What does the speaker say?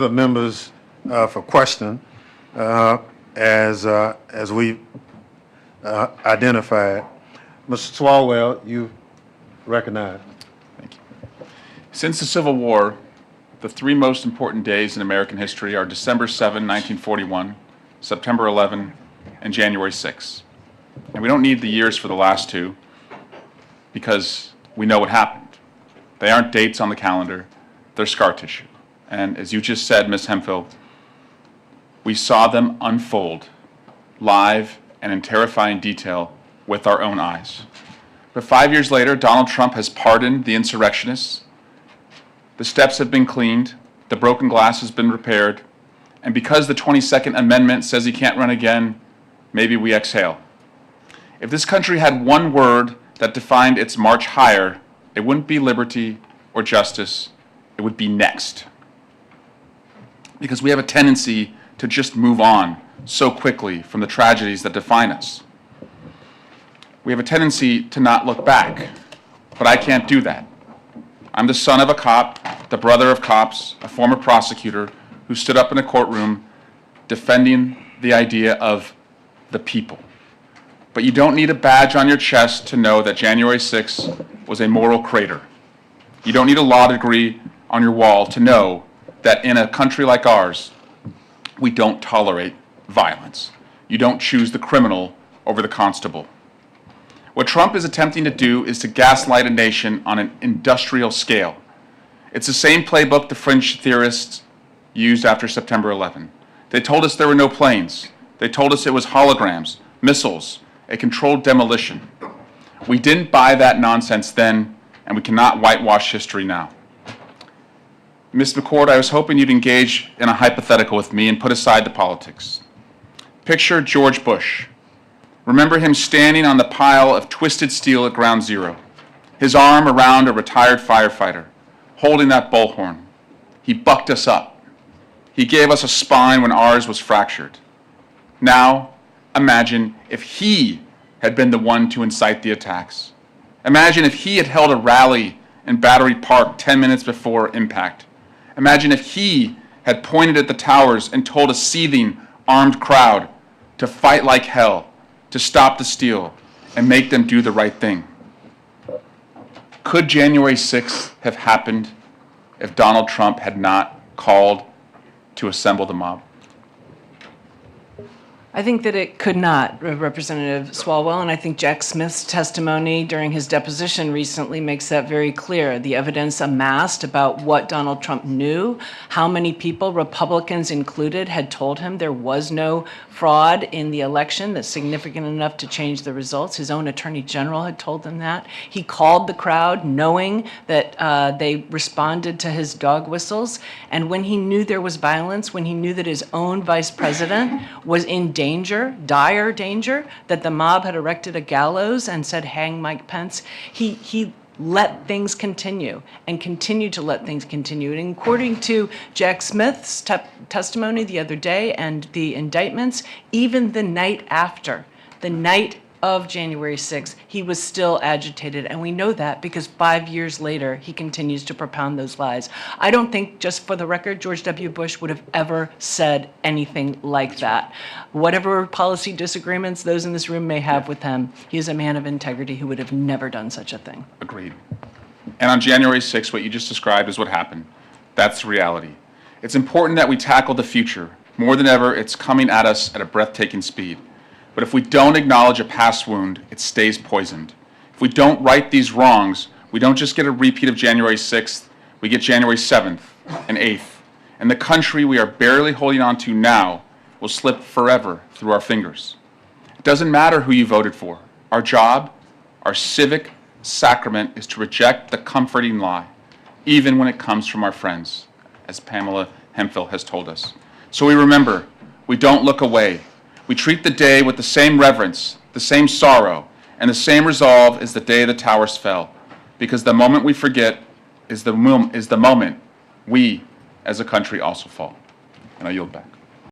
the members for question as we identified. Mr. Swalwell, you recognize. Thank you. Since the Civil War, the three most important days in American history are December 7, 1941, September 11, and January 6. And we don't need the years for the last two because we know what happened. They aren't dates on the calendar, they're scar tissue. And as you just said, Ms. Hemphill, we saw them unfold live and in terrifying detail with our own eyes. But 5 years later, Donald Trump has pardoned the insurrectionists. The steps have been cleaned, the broken glass has been repaired, and because the 22nd Amendment says he can't run again, maybe we exhale. If this country had one word that defined its march higher, it wouldn't be liberty or justice, it would be next. Because we have a tendency to just move on so quickly from the tragedies that define us. We have a tendency to not look back, but I can't do that. I'm the son of a cop, the brother of cops, a former prosecutor who stood up in a courtroom defending the idea of the people. But you don't need a badge on your chest to know that January 6th was a moral crater. You don't need a law degree on your wall to know that in a country like ours, we don't tolerate violence. You don't choose the criminal over the constable. What Trump is attempting to do is to gaslight a nation on an industrial scale. It's the same playbook the fringe theorists used after September 11. They told us there were no planes. They told us it was holograms, missiles, a controlled demolition. We didn't buy that nonsense then, and we cannot whitewash history now. Ms. McCord, I was hoping you'd engage in a hypothetical with me and put aside the politics. Picture George Bush. Remember him standing on the pile of twisted steel at Ground Zero, his arm around a retired firefighter, holding that bullhorn. He bucked us up. He gave us a spine when ours was fractured. Now, imagine if he had been the one to incite the attacks. Imagine if he had held a rally in Battery Park 10 minutes before impact. Imagine if he had pointed at the towers and told a seething, armed crowd to fight like hell, to stop the steal, and make them do the right thing. Could January 6th have happened if Donald Trump had not called to assemble the mob? I think that it could not, Representative Swalwell, and I think Jack Smith's testimony during his deposition recently makes that very clear. The evidence amassed about what Donald Trump knew, how many people, Republicans included, had told him there was no fraud in the election that's significant enough to change the results. His own attorney general had told them that. He called the crowd knowing that they responded to his dog whistles, and when he knew there was violence, when he knew that his own vice president was in danger, dire danger, that the mob had erected a gallows and said, hang Mike Pence, he let things continue and continued to let things continue. And according to Jack Smith's testimony the other day and the indictments, even the night after, the night of January 6th, he was still agitated. And we know that because 5 years later, he continues to propound those lies. I don't think, just for the record, George W. Bush would have ever said anything like that. Whatever policy disagreements those in this room may have with him, he is a man of integrity who would have never done such a thing. Agreed. And on January 6th, what you just described is what happened. That's the reality. It's important that we tackle the future. More than ever, it's coming at us at a breathtaking speed. But if we don't acknowledge a past wound, it stays poisoned. If we don't right these wrongs, we don't just get a repeat of January 6th, we get January 7th and 8th. And the country we are barely holding on to now will slip forever through our fingers. It doesn't matter who you voted for. Our job, our civic sacrament is to reject the comforting lie, even when it comes from our friends, as Pamela Hemphill has told us. So we remember, we don't look away. We treat the day with the same reverence, the same sorrow, and the same resolve as the day the towers fell, because the moment we forget is the moment we, as a country, also fall. And I yield back.